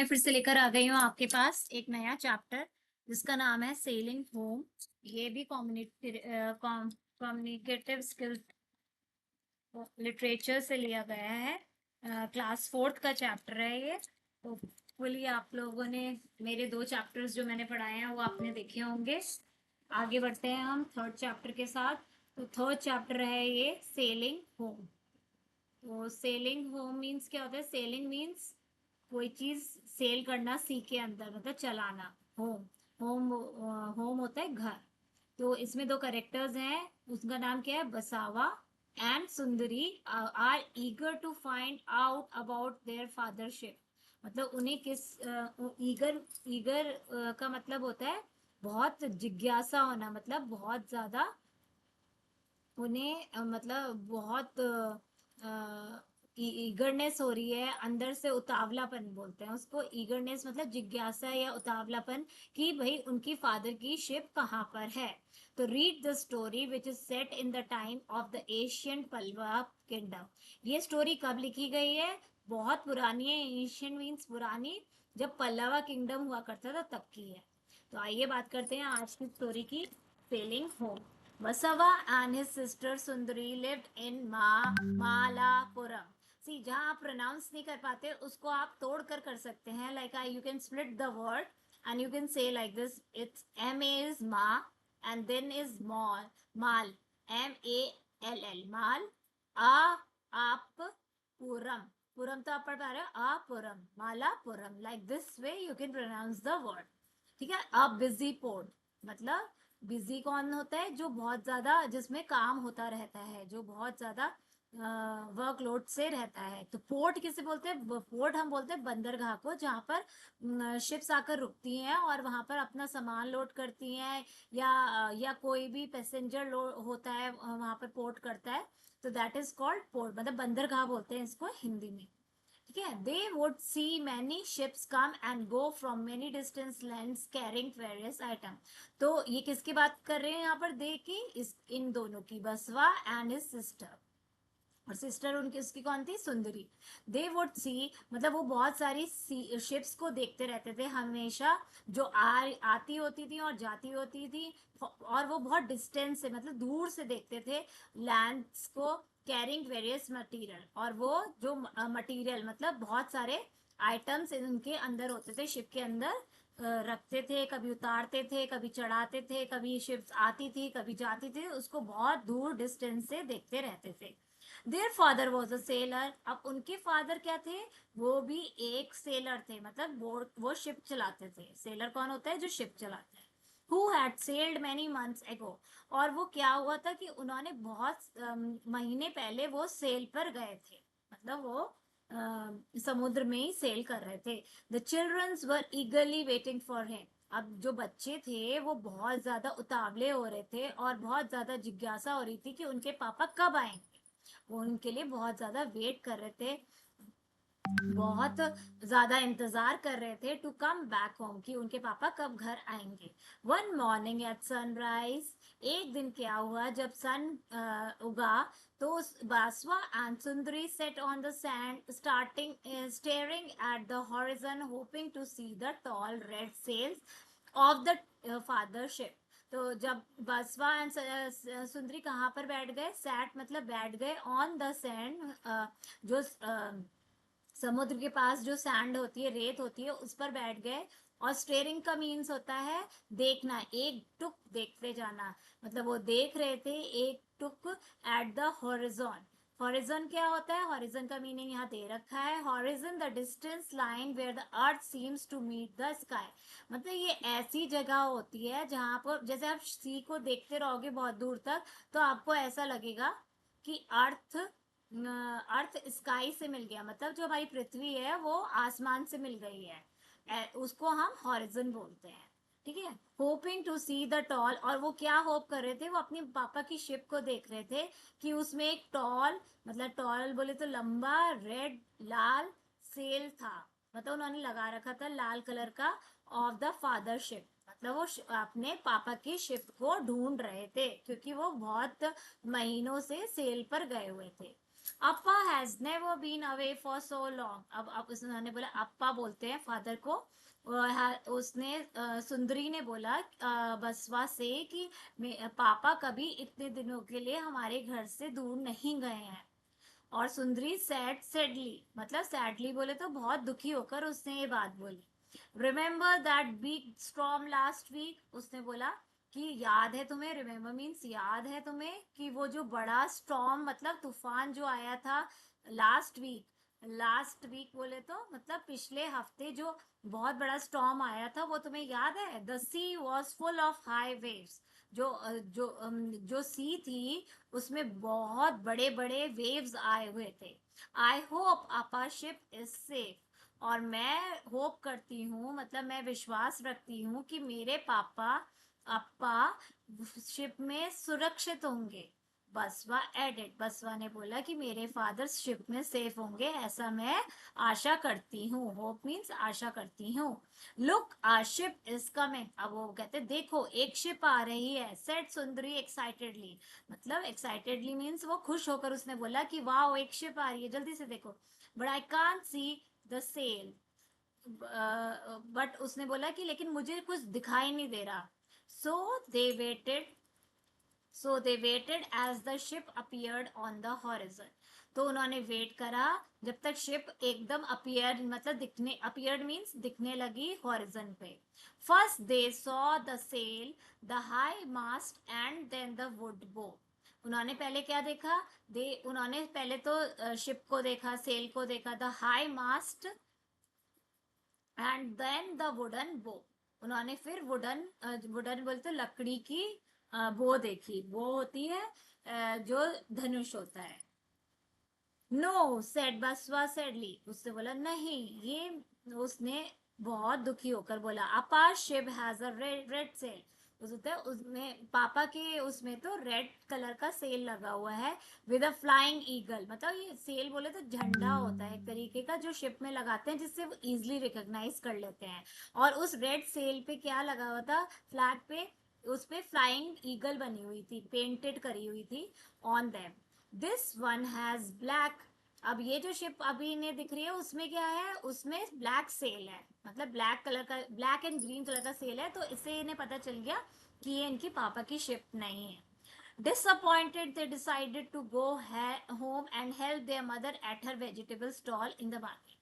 फिर से लेकर आ गई हूँ आपके पास एक नया चैप्टर जिसका नाम है सेलिंग होम। ये भी कम्युनिकेटिव स्किल लिटरेचर से लिया गया है। क्लास फोर्थ का चैप्टर है ये। तो फुली आप लोगों ने मेरे दो चैप्टर्स जो मैंने पढ़ाए हैं वो आपने देखे होंगे। आगे बढ़ते हैं हम थर्ड चैप्टर के साथ। तो थर्ड चैप्टर है ये सेलिंग होम। तो सेलिंग होम मीन्स क्या होता है? सेलिंग मीन्स कोई चीज सेल करना, सी के अंदर मतलब चलाना। होम होम होम होता है घर। तो इसमें दो करेक्टर्स हैं, उसका नाम क्या है? Basava and Sundari are eager to find out about their fathership. मतलब उन्हें किस ईगर ईगर का मतलब होता है बहुत जिज्ञासा होना, मतलब बहुत ज्यादा उन्हें मतलब बहुत ईगरनेस हो रही है अंदर से। उतावलापन बोलते हैं उसको। ईगरनेस मतलब जिज्ञासा या उतावलापन कि भाई उनकी फादर की शिप कहाँ पर है। तो read the story which is set in the time of the ancient Pallava kingdom. ये स्टोरी कब लिखी गई है? बहुत पुरानी है। एशियन मीन्स पुरानी, जब पल्लवा किंगडम हुआ करता था तब की है। तो आइए बात करते हैं आज की स्टोरी की। Selling home. Basava and his sister Sundari lived in Malapuram. सी जहाँ आप प्रोनाउंस नहीं कर पाते उसको आप तोड़ कर सकते हैं। Like I you can split the word and you can say like this. It's M A is ma and then is mall माल MALL माल। आ आप पुरम पुरम तो आप पढ़ पा रहे हो। पुरम Malappuram. Like this way you can pronounce the word. ठीक है। अ बिजी पोर्ट मतलब बिजी कौन होता है? जो बहुत ज्यादा जिसमें काम होता रहता है, जो बहुत ज्यादा वर्कलोड से रहता है। तो पोर्ट किसे बोलते हैं? पोर्ट हम बोलते हैं बंदरगाह को, जहाँ पर शिप्स आकर रुकती हैं और वहां पर अपना सामान लोड करती हैं, या कोई भी पैसेंजर लोड होता है वहां पर पोर्ट करता है। तो दैट इज कॉल्ड पोर्ट, मतलब बंदरगाह बोलते हैं इसको हिंदी में। ठीक है। They would see many ships come and go from many distance lands carrying various item. तो ये किसकी बात कर रहे हैं यहाँ पर? दे की इस इन दोनों की, बसवा एंड हिज सिस्टर। और सिस्टर उनकी उसकी कौन थी? सुंदरी। दे वुड सी मतलब वो बहुत सारी शिप्स को देखते रहते थे हमेशा, जो आती होती थी और जाती होती थी। और वो बहुत डिस्टेंस से मतलब दूर से देखते थे लैंड्स को। कैरिंग वेरियस मटीरियल, और वो जो मटीरियल मतलब बहुत सारे आइटम्स उनके अंदर होते थे, शिप के अंदर रखते थे। कभी उतारते थे, कभी चढ़ाते थे, कभी शिप्स आती थी, कभी जाती थी, उसको बहुत दूर डिस्टेंस से देखते रहते थे। Their father was a seller. अब उनके फादर क्या थे? वो भी एक सेलर थे, मतलब वो शिप चलाते थे। सेलर कौन होता है? जो शिप चलाता है। Who had sailed many months एगो। और वो क्या हुआ था कि उन्होंने बहुत महीने पहले वो सेल पर गए थे, मतलब वो समुद्र में ही सेल कर रहे थे। The childrens were ईगरली waiting for him. अब जो बच्चे थे वो बहुत ज्यादा उतावले हो रहे थे और बहुत ज्यादा जिज्ञासा हो रही थी कि उनके पापा कब आएंगे। वो उनके लिए बहुत ज्यादा वेट कर रहे थे, बहुत ज्यादा इंतजार कर रहे थे टू कम बैक होम, कि उनके पापा कब घर आएंगे। One morning at sunrise. एक दिन क्या हुआ जब सन उगा, तो Basava and Sundari set on the sand starting staring at the horizon hoping to see the tall red sails of the fathership. तो जब बसवा एंड सुंदरी कहाँ पर बैठ गए? सैट मतलब बैठ गए, ऑन द सैंड जो समुद्र के पास जो सैंड होती है, रेत होती है, उस पर बैठ गए। और स्टेयरिंग का मीन्स होता है देखना, एक टुक देखते जाना। मतलब वो देख रहे थे एक टुक एट द हॉरिजॉन। हॉरिजन क्या होता है? हॉरिजन का मीनिंग यहाँ दे रखा है। Horizon the distance line where the earth seems to meet the sky. मतलब ये ऐसी जगह होती है जहाँ पर जैसे आप सी को देखते रहोगे बहुत दूर तक, तो आपको ऐसा लगेगा कि अर्थ स्काई से मिल गया, मतलब जो हमारी पृथ्वी है वो आसमान से मिल गई है। उसको हम हॉरिजन बोलते हैं। ठीक है। Hoping to see the tall. और वो क्या होप कर रहे थे? वो अपने पापा की शिप को देख रहे थे कि उसमें एक टॉल, मतलब टॉल बोले तो लंबा रेड लाल सेल था। मतलब उन्होंने लगा रखा था लाल कलर का, ऑफ द फादर शिप। मतलब वो अपने पापा की शिप को ढूंढ रहे थे क्योंकि वो बहुत महीनों से सेल पर गए हुए थे। Appa has never been away for so long. अब उसने बोला, अप्पा बोलते हैं फादर को। उसने सुंदरी ने बोला बसवा से कि पापा कभी इतने दिनों के लिए हमारे घर से दूर नहीं गए हैं। और सुंदरी सैडली, मतलब सैडली बोले तो बहुत दुखी होकर उसने ये बात बोली। Remember that big storm last week, उसने बोला कि याद है तुम्हें, रिमेम्बर मीन्स याद है तुम्हें कि वो जो बड़ा स्टॉर्म मतलब तूफान जो आया था लास्ट वीक बोले तो मतलब पिछले हफ्ते जो बहुत बड़ा स्टॉर्म आया था, वो तुम्हें याद है? The sea was full of high waves. जो सी थी उसमें बहुत बड़े बड़े वेव्स आए हुए थे। आई होप आपा शिप इज सेफ। और मैं होप करती हूँ, मतलब मैं विश्वास रखती हूँ कि मेरे पापा अप्पा शिप में सुरक्षित होंगे। बसवा एडेड, बसवा ने बोला कि मेरे फादर शिप में सेफ होंगे, ऐसा मैं आशा करती हूँ। होप मीन्स आशा करती हूँ। Look our ship is coming, अब वो कहते देखो एक शिप आ रही है, सेड सुंदरी एक्साइटेडली। मतलब एक्साइटेडली मीन्स वो खुश होकर उसने बोला कि वाह एक शिप आ रही है, जल्दी से देखो। But I can't see the sail, बट उसने बोला कि लेकिन मुझे कुछ दिखाई नहीं दे रहा। So they waited so they waited as the ship appeared on the horizon. तो उन्होंने वेट करा जब तक शिप एकदम अपियर, मतलब दिखने, अपियर्ड मीन्स दिखने लगी हॉरिजन पे। First they saw the sail, the high mast and then the wood bow. उन्होंने पहले क्या देखा? उन्होंने पहले तो शिप को देखा, सेल को देखा, the high mast and then the wooden bow. उन्होंने फिर वुडन बोलते लकड़ी की बो देखी। वो होती है जो धनुष होता है। नो सेड बसवा सैडली, उसने बोला नहीं ये। उसने बहुत दुखी होकर बोला अपार ship has a red red sail. उसमें पापा के उसमें तो रेड कलर का सेल लगा हुआ है, विद अ फ्लाइंग ईगल। मतलब ये सेल बोले तो झंडा होता है एक तरीके का जो शिप में लगाते हैं, जिससे वो इजिली रिकॉग्नाइज कर लेते हैं। और उस रेड सेल पे क्या लगा हुआ था फ्लैग पे? उस पे फ्लाइंग ईगल बनी हुई थी, पेंटेड करी हुई थी on them. This one has black. अब ये जो शिप अभी इन्हें दिख रही है उसमें क्या है? उसमें ब्लैक सेल है, मतलब ब्लैक कलर का, ब्लैक एंड ग्रीन कलर का सेल है। तो इससे इन्हें पता चल गया कि ये इनकी पापा की शिप नहीं है। Disappointed, they decided to go home and help their mother at her vegetable stall in the market.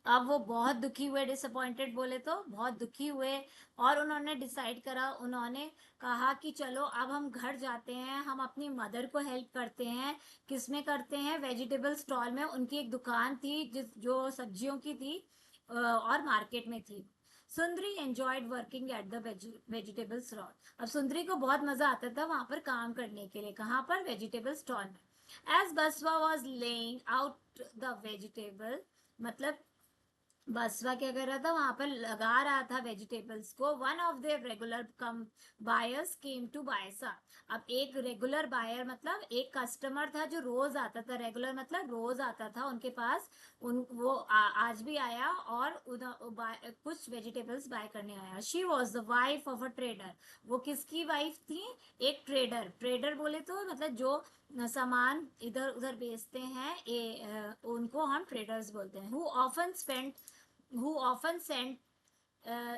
अब वो बहुत दुखी हुए, डिसअपॉइंटेड बोले तो बहुत दुखी हुए। और उन्होंने डिसाइड करा, उन्होंने कहा कि चलो अब हम घर जाते हैं, हम अपनी मदर को हेल्प करते हैं। किस में करते हैं? वेजिटेबल स्टॉल में। उनकी एक दुकान थी जो सब्जियों की थी और मार्केट में थी। सुंदरी enjoyed working at the vegetable stall. अब सुंदरी को बहुत मजा आता था वहां पर काम करने के लिए। कहाँ पर? वेजिटेबल स्टॉल में। एज बसवा was laying out the vegetable, मतलब बसवा क्या कर रहा था? वहां पर लगा रहा था वेजिटेबल्स को। One of their regular come buyers came to buy सा। अब एक रेगुलर बायर मतलब एक कस्टमर था जो रोज आता था। रेगुलर मतलब रोज आता था उनके पास। आज भी आया और कुछ वेजिटेबल्स बाय करने आया। She was the wife of a trader. वो किसकी वाइफ थी? एक ट्रेडर। ट्रेडर बोले तो मतलब जो सामान इधर उधर बेचते हैं, उनको हम ट्रेडर्स बोलते हैं। हु ऑफन सेंट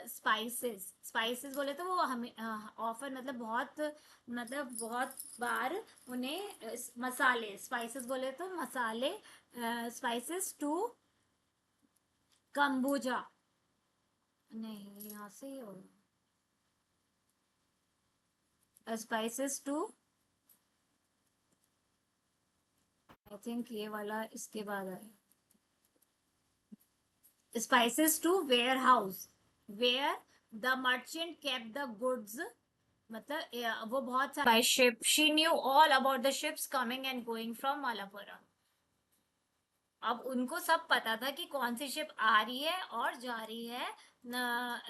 स्पाइसेस बोले तो वो हमें ऑफन मतलब बहुत, मतलब बहुत बार उन्हें मसाले, स्पाइसेस बोले तो मसाले, स्पाइसेस टू कंबुजा। नहीं, यहाँ से ही होगा। स्पाइसेस टू, आई थिंक ये वाला इसके बाद है। Spices to warehouse, where the merchant kept the goods. मतलब वो बहुत सारे by ship. She knew all about the ships coming and going from Malappuram. अब उनको सब पता था कि कौन सी शिप आ रही है और जा रही है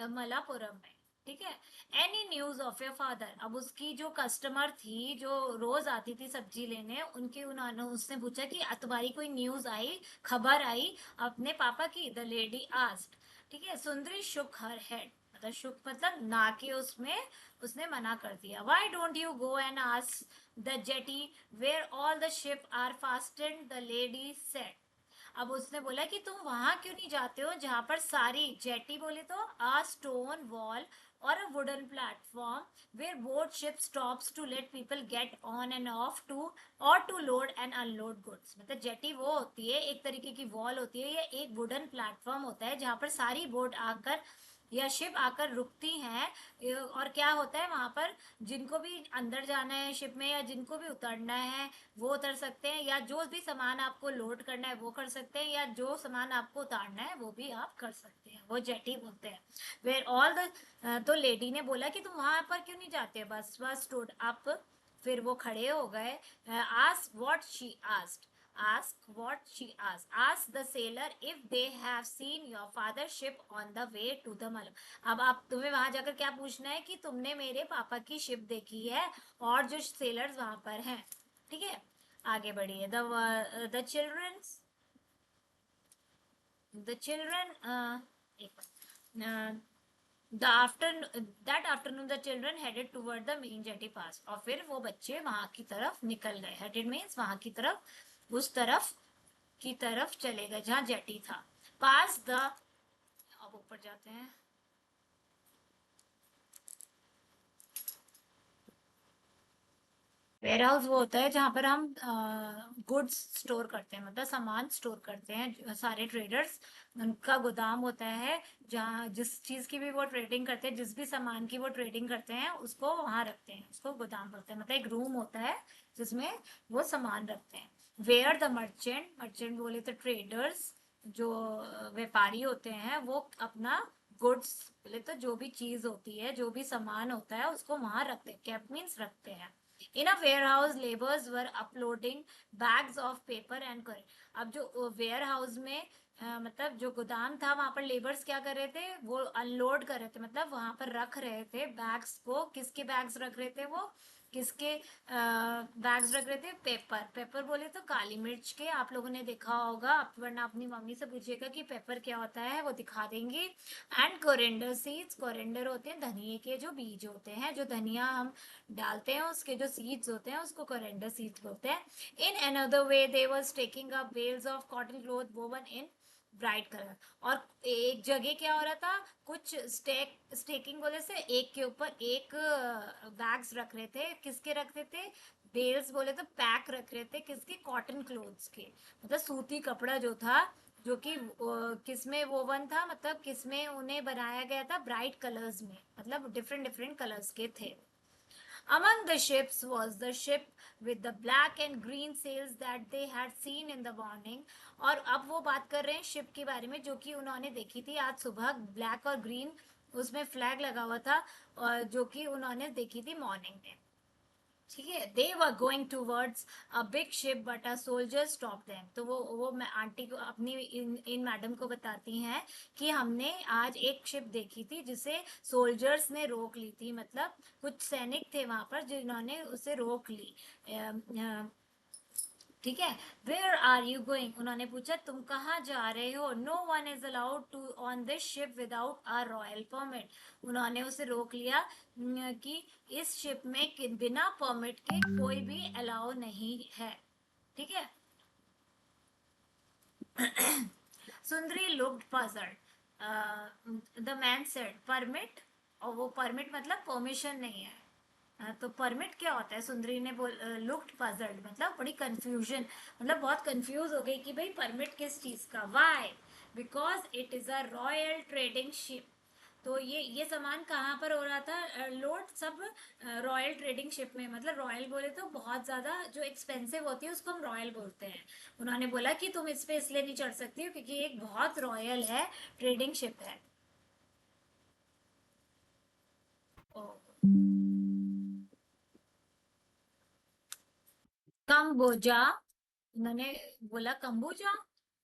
मलापुरम में। ठीक है। Any news of your father. अब उसकी जो कस्टमर थी जो रोज आती थी सब्जी लेने, उनके उन्होंने उसने पूछा कि तुम्हारी कोई न्यूज आई, खबर आई अपने पापा की? The lady asked. ठीक है। सुंदरी शुक हर हेड, द शुक मतलब ना कि उसमें उसने मना कर दिया. Why don't you go and ask the jetty where all the ship are fastened? The lady said. अब उसने बोला कि तुम वहां क्यों नहीं जाते हो जहां पर सारी जेटी बोले तो a stone wall or a wooden platform where boat ship stops to let people get on and off to or to load and unload goods. मतलब जेटी वो होती है एक तरीके की वॉल होती है या एक वुडन प्लेटफॉर्म होता है जहां पर सारी बोट आकर या शिप आकर रुकती हैं और क्या होता है वहां पर जिनको भी अंदर जाना है शिप में या जिनको भी उतरना है वो उतर सकते हैं या जो भी सामान आपको लोड करना है वो कर सकते हैं या जो सामान आपको उतारना है वो भी आप कर सकते हैं. वो जेटी बोलते हैं. वेयर ऑल द तो लेडी ने बोला कि तुम वहां पर क्यों नहीं जाते. बस बस स्टूड अप. फिर वो खड़े हो गए. Ask what she asked. Ask what she asked. Ask the sailor if they have seen your father's ship on the way to the Malab. अब आप तुम्हें वहां जाकर क्या पूछना है कि तुमने मेरे पापा की शिप देखी है और जो सेलर्स वहां पर हैं. ठीक है आगे बढ़िए. The childrens the children the after that afternoon the children headed toward the main jetty पास. और फिर वो बच्चे वहां की तरफ निकल गए. हेडेड मीन्स वहां की तरफ उस तरफ की तरफ चले गए जहां जेटी था. पास द अब ऊपर जाते हैं. वेयर हाउस वो होता है जहां पर हम गुड्स स्टोर करते हैं मतलब सामान स्टोर करते हैं. सारे ट्रेडर्स उनका गोदाम होता है जहाँ जिस चीज की भी वो ट्रेडिंग करते हैं जिस भी सामान की वो ट्रेडिंग करते हैं उसको वहां रखते हैं. उसको गोदाम बोलते हैं. मतलब एक रूम होता है जिसमें वो सामान रखते हैं. वेयर द मर्चेंट बोले तो ट्रेडर्स जो व्यापारी होते हैं वो अपना गुड्स बोले तो जो भी चीज होती है जो भी सामान होता है उसको वहां रखते हैं. कैप मीन्स रखते हैं. In a warehouse, laborers were uploading bags of paper and current. अब जो वेयर हाउस में मतलब जो गोदाम था वहां पर लेबर्स क्या कर रहे थे वो अनलोड कर रहे थे मतलब वहां पर रख रहे थे बैग्स को. किसके बैग्स रख रहे थे वो किसके बैग्स रख रहे थे. पेपर. पेपर बोले तो काली मिर्च के. आप लोगों ने देखा होगा वरना अपनी मम्मी से पूछिएगा कि पेपर क्या होता है वो दिखा देंगी. And coriander seeds. कोरिएंडर होते हैं धनिए के जो बीज होते हैं जो धनिया हम डालते हैं उसके जो सीड्स होते हैं उसको कोरिएंडर सीड्स बोलते हैं. In another way they was taking up bales of cotton cloth woven in bright colour. और एक जगह क्या हो रहा था कुछ स्टेकिंग बोले से एक के ऊपर एक बैग्स रख रहे थे. किसके रख रहे थे बेल्स बोले तो पैक रख रहे थे किसके कॉटन क्लोथ्स के. मतलब सूती कपड़ा जो था जो कि किसमें वोवन था मतलब किसमें उन्हें बनाया गया था ब्राइट कलर्स में मतलब डिफरेंट डिफरेंट कलर्स के थे. Among the ships was the ship with the black and green sails that they had seen in the morning. और अब वो बात कर रहे हैं शिप के बारे में जो कि उन्होंने देखी थी आज सुबह. ब्लैक और ग्रीन उसमें फ्लैग लगा हुआ था और जो कि उन्होंने देखी थी मॉर्निंग में. ठीक है. They were going towards a big ship but a soldier stop them. तो वो मैं आंटी को अपनी इन मैडम को बताती हैं कि हमने आज एक शिप देखी थी जिसे सोल्जर्स ने रोक ली थी. मतलब कुछ सैनिक थे वहां पर जिन्होंने उसे रोक ली. ठीक है. Where are you going. उन्होंने पूछा तुम कहाँ जा रहे हो. No one is allowed to on this ship without a royal permit. उन्होंने उसे रोक लिया कि इस शिप में बिना परमिट के कोई भी अलाउ नहीं है. ठीक है. सुंदरी looked puzzled. The man said permit. और वो परमिट मतलब परमिशन नहीं है. तो परमिट क्या होता है. सुंदरी ने लुक्ड पजल्ड मतलब बड़ी कंफ्यूजन मतलब बहुत कंफ्यूज हो गई कि भाई परमिट किस चीज का. Why because it is a royal trading ship. तो ये सामान कहाँ पर हो रहा था लोड सब रॉयल ट्रेडिंग शिप में. मतलब रॉयल बोले तो बहुत ज्यादा जो एक्सपेंसिव होती है उसको हम रॉयल बोलते हैं. उन्होंने बोला कि तुम इस पे इसलिए नहीं चढ़ सकती हो क्योंकि एक बहुत रॉयल है ट्रेडिंग शिप है. ओ, कंबोजा. उन्होंने बोला Kamboja.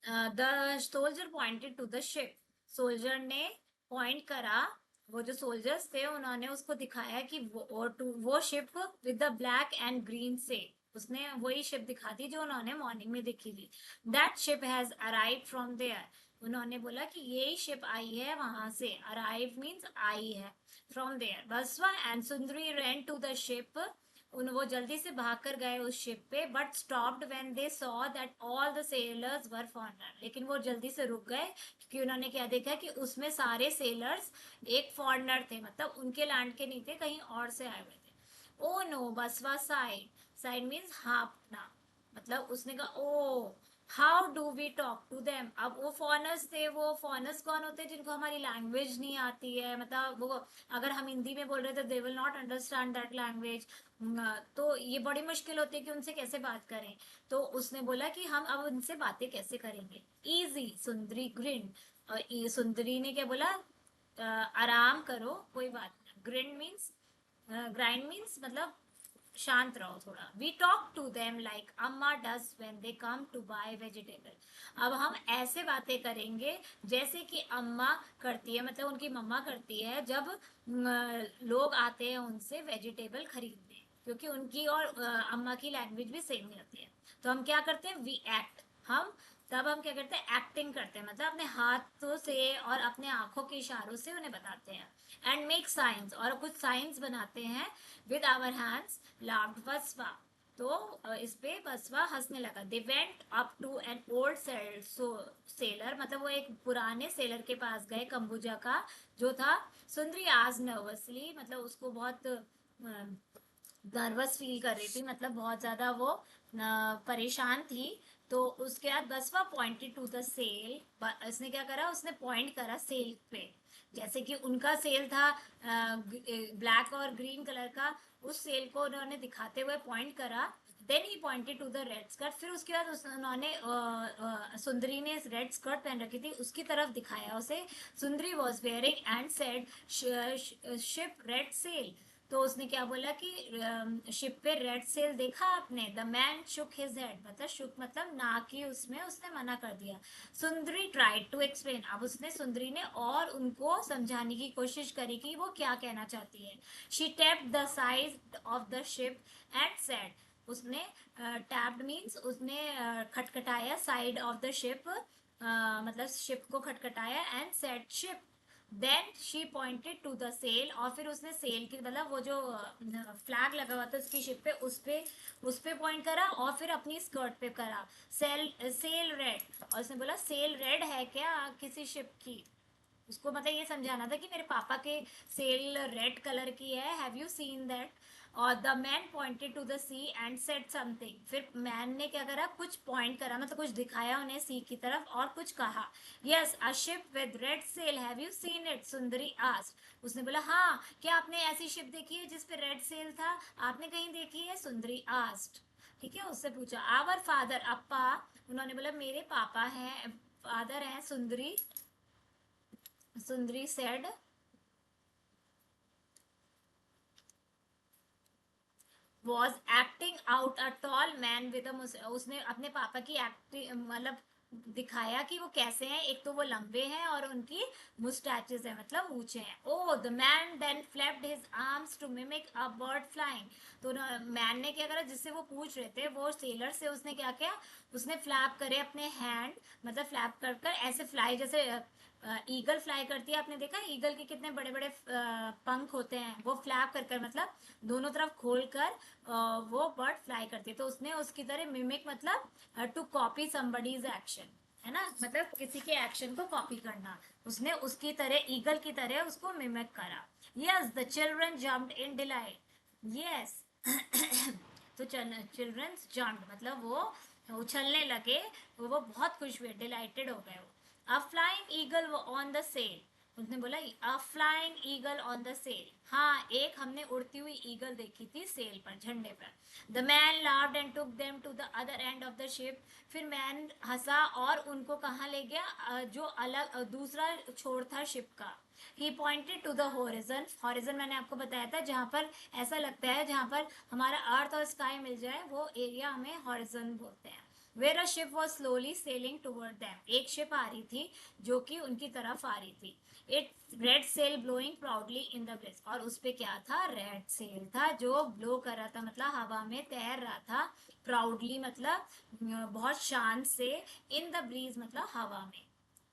The soldier pointed to the ship. Soldier ने पॉइंट करा. वो जो सोल्जर्स थे उन्होंने उसको दिखाया कि वो ship with the black and green से. उसने वही शिप दिखा दी जो उन्होंने मॉर्निंग में देखी थी. That ship has arrive from there. उन्होंने बोला कि यही शिप आई है वहां से, अराइव मीन्स आई है, फ्रॉम देयर। बसवा and Sundari ran to the ship, उन वो जल्दी से भाग कर गए उस शिप पे, but stopped when they saw that all the sellers were foreigner, लेकिन वो जल्दी से रुक गए क्योंकि उन्होंने क्या देखा कि उसमें सारे सेलर्स एक फॉरेनर थे, मतलब उनके लैंड के नहीं थे, कहीं और से आए हुए थे। Oh no, Basava sighed, sighed means हाँफना, मतलब उसने कहा oh how do we talk to them. अब वो फॉरेनर्स थे, वो फॉरेनर्स कौन होते हैं, जिनको हमारी लैंग्वेज नहीं आती है, मतलब वो अगर हम हिंदी में बोल रहे थे they will not understand that language, तो ये बड़ी मुश्किल होती है कि उनसे कैसे बात करें। तो उसने बोला कि हम अब उनसे बातें कैसे करेंगे, इजी, सुंदरी ग्रिन, और सुंदरी ने क्या बोला, आराम करो, कोई बात नहीं, ग्रिन मीन्स, ग्राइंड मीन्स मतलब शांत रहो थोड़ा। We talk to them like Amma does when they come to buy vegetable. अब हम ऐसे बातें करेंगे जैसे कि अम्मा करती है, मतलब उनकी मम्मा करती है जब लोग आते हैं उनसे वेजिटेबल खरीदने, क्योंकि उनकी और अम्मा की लैंग्वेज भी सेम नहीं होती है। तो हम क्या करते हैं, वी एक्ट, हम तब हम क्या करते हैं, एक्टिंग करते हैं, मतलब अपने हाथों से और अपने आंखों के इशारों से उन्हें बताते हैं। एंड मेक साइंस, और कुछ साइंस बनाते हैं विद आवर हैंड्स, लाफ्ड बसवा। तो इस पे बसवा हंसने लगा। They went up to an old sailor, मतलब वो एक पुराने सेलर के पास गए, कंबुजा का जो था। सुंदरी आज नर्वसली, मतलब उसको बहुत नर्वस फील कर रही थी, मतलब बहुत ज्यादा वो परेशान थी। तो उसके बाद बसवा पॉइंटेड टू द सेल, उसने क्या करा, उसने पॉइंट करा सेल पे, जैसे कि उनका सेल था ब्लैक और ग्रीन कलर का, उस सेल को उन्होंने दिखाते हुए पॉइंट करा। Then he pointed to the red skirt, फिर उसके बाद उन्होंने सुंदरी ने रेड स्कर्ट पहन रखी थी उसकी तरफ दिखाया उसे। Sundari was wearing and said ship red sail. तो उसने क्या बोला कि शिप पे रेड सेल देखा आपने। The man shook his head, मतलब शुक मतलब ना की, उसमें उसने मना कर दिया। सुंदरी ट्राइड टू एक्सप्लेन, अब उसने सुंदरी ने और उनको समझाने की कोशिश करी कि वो क्या कहना चाहती है। She tapped the side of the ship and said, उसने टैप्ड मीन्स उसने खटखटाया साइड ऑफ द शिप, मतलब शिप को खटखटाया, and said ship. Then she pointed to the sail, और फिर उसने सेल की, मतलब वो जो फ्लैग लगा हुआ था उसकी शिप पे, उस पे पॉइंट करा, और फिर अपनी स्कर्ट पे करा, सेल रेड। और उसने बोला सेल रेड है क्या किसी शिप की, उसको मतलब ये समझाना था कि मेरे पापा के सेल रेड कलर की है, हैव यू सीन दैट। और the man pointed to the sea and said something, फिर मैन ने क्या करा, कुछ पॉइंट करा, मतलब कुछ दिखाया उन्हें सी की तरफ और कुछ कहा। Yes, a ship with red sail, have you seen it, Sundari asked. उसने बोला हाँ, क्या आपने ऐसी शिप देखी है जिस पे रेड सेल था, आपने कहीं देखी है, सुंदरी आस्क्ड। ठीक है, उससे पूछा। आवर फादर, अप्पा, उन्होंने बोला मेरे पापा हैं, फादर हैं, सुंदरी, सुंदरी said, was acting out a tall man with, उसने अपने पापा की एक्टिंग मतलब दिखाया कि वो कैसे हैं, एक तो वो लंबे हैं और उनकी मुस्टैचेस है, मतलब मूछे हैं। Oh the man then flapped his arms to mimic a bird flying. तो मैन ने क्या करा, जिससे वो पूछ रहे थे वो सेलर से, उसने क्या किया, उसने फ्लैप करे अपने हैंड, मतलब फ्लैप कर कर ऐसे फ्लाई, जैसे ईगल फ्लाई करती है, आपने देखा ईगल के कितने बड़े बड़े पंख होते हैं, वो फ्लैप कर कर मतलब दोनों तरफ खोल कर वो बर्ड फ्लाई करती है। तो उसने उसकी तरह मिमिक, मतलब टू कॉपी समबडीज एक्शन, है ना, मतलब किसी के एक्शन को कॉपी करना, उसने उसकी तरह ईगल की तरह उसको मिमिक करा। Yes, the children jumped in delight, yes. तो चिल्ड्रन जम्प्ड मतलब वो उछलने लगे, वो बहुत खुश हुए, डिलाइटेड हो गए वो। A flying eagle on the sail, उसने बोला a flying eagle on the sail, हाँ एक हमने उड़ती हुई ईगल देखी थी सेल पर, झंडे पर। The man laughed and took them to the other end of the ship, फिर मैन हंसा और उनको कहाँ ले गया, जो अलग दूसरा छोर था शिप का। He pointed to the horizon, horizon मैंने आपको बताया था जहाँ पर ऐसा लगता है जहाँ पर हमारा अर्थ और स्काई मिल जाए, वो एरिया हमें हॉरिजन बोलते हैं। Where a ship was slowly sailing toward them, एक शिप आ रही थी जो कि उनकी तरफ आ रही थी। It red sail blowing proudly in the breeze, और उस पे क्या था, रेड सेल था जो ब्लो कर रहा था, मतलब हवा में तैर रहा था। प्राउडली मतलब बहुत शान से, इन द ब्रीज मतलब हवा में।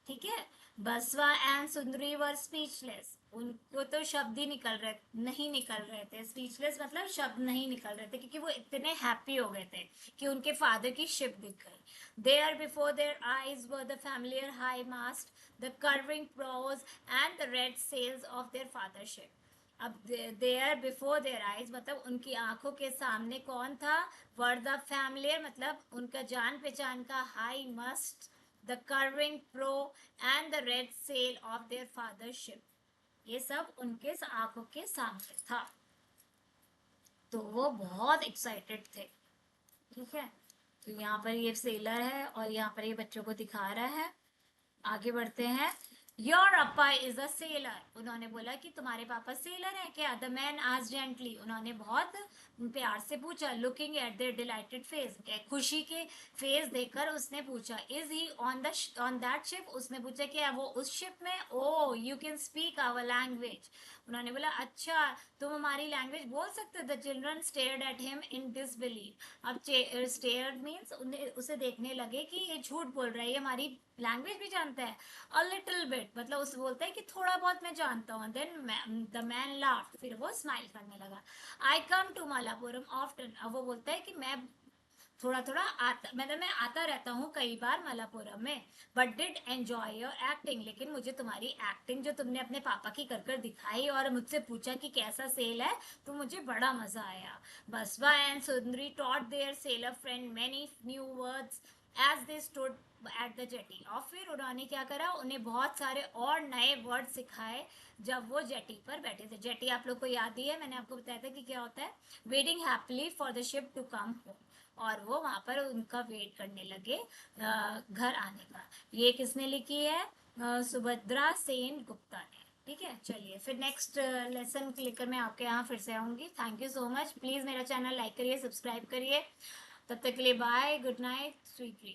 ठीक है। बसवा एंड सुंदरी वर स्पीचलेस, उनको तो शब्द ही नहीं निकल रहे थे। स्पीचलेस मतलब शब्द नहीं निकल रहे थे, क्योंकि वो इतने हैप्पी हो गए थे कि उनके फादर की शिप दिख गई। There before their eyes were the familiar high mast, the curving prows and the red sails of their father ship. अब देयर बिफोर देयर आईज मतलब उनकी आंखों के सामने कौन था? वर द फैमिलियर मतलब उनका जान पहचान का high mast, the curving prow and the red sail of their father ship. ये सब उनके आंखों के सामने था, तो वो बहुत एक्साइटेड थे। ठीक है, तो यहाँ पर ये सेलर है और यहाँ पर ये बच्चों को दिखा रहा है। आगे बढ़ते हैं। Your Appa is a seller, उन्होंने बोला कि तुम्हारे पापा सेलर हैं क्या? द मैन आज जेंटली, उन्होंने बहुत प्यार से पूछा। Looking at their delighted face, खुशी के फेस देखकर उसने पूछा। Is he on that ship, उसने पूछा कि वो उस शिप में? Oh you can speak our language, उन्होंने बोला अच्छा तुम हमारी लैंग्वेज बोल सकते हो। The children stared at him in disbelief, अब स्टेयर्ड मीन्स उसे देखने लगे कि ये झूठ बोल रहा है, ये हमारी लैंग्वेज भी जानता है। अ लिटिल बिट मतलब उसे बोलता है कि थोड़ा बहुत मैं जानता हूँ। देन द मैन लाफ्ड, फिर वो स्माइल करने लगा। आई कम टू मलापुरम ऑफ्टन, अब वो बोलता है कि मैं थोड़ा थोड़ा आता, मतलब मैं आता रहता हूँ कई बार मलापुरम में। But did enjoy your acting, लेकिन मुझे तुम्हारी एक्टिंग जो तुमने अपने पापा की कर कर दिखाई और मुझसे पूछा कि कैसा सेल है, तो मुझे बड़ा मजा आया। Basava and Sundari taught their sailor friend many new words as they stood at the jetty, और फिर उन्होंने क्या करा, उन्हें बहुत सारे और नए वर्ड सिखाए जब वो जेटी पर बैठे थे। जेटी आप लोग को याद ही है, मैंने आपको बताया था कि क्या होता है, waiting happily for the ship to come home, और वो वहां पर उनका वेट करने लगे घर आने का। ये किसने लिखी है? सुभद्रा सेन गुप्ता ने। ठीक है, चलिए फिर नेक्स्ट लेसन लेकर मैं आपके यहाँ फिर से आऊंगी। Thank you so much, please मेरा चैनल लाइक करिए, सब्सक्राइब करिए। तब तक के लिए bye, good night, sweet dreams.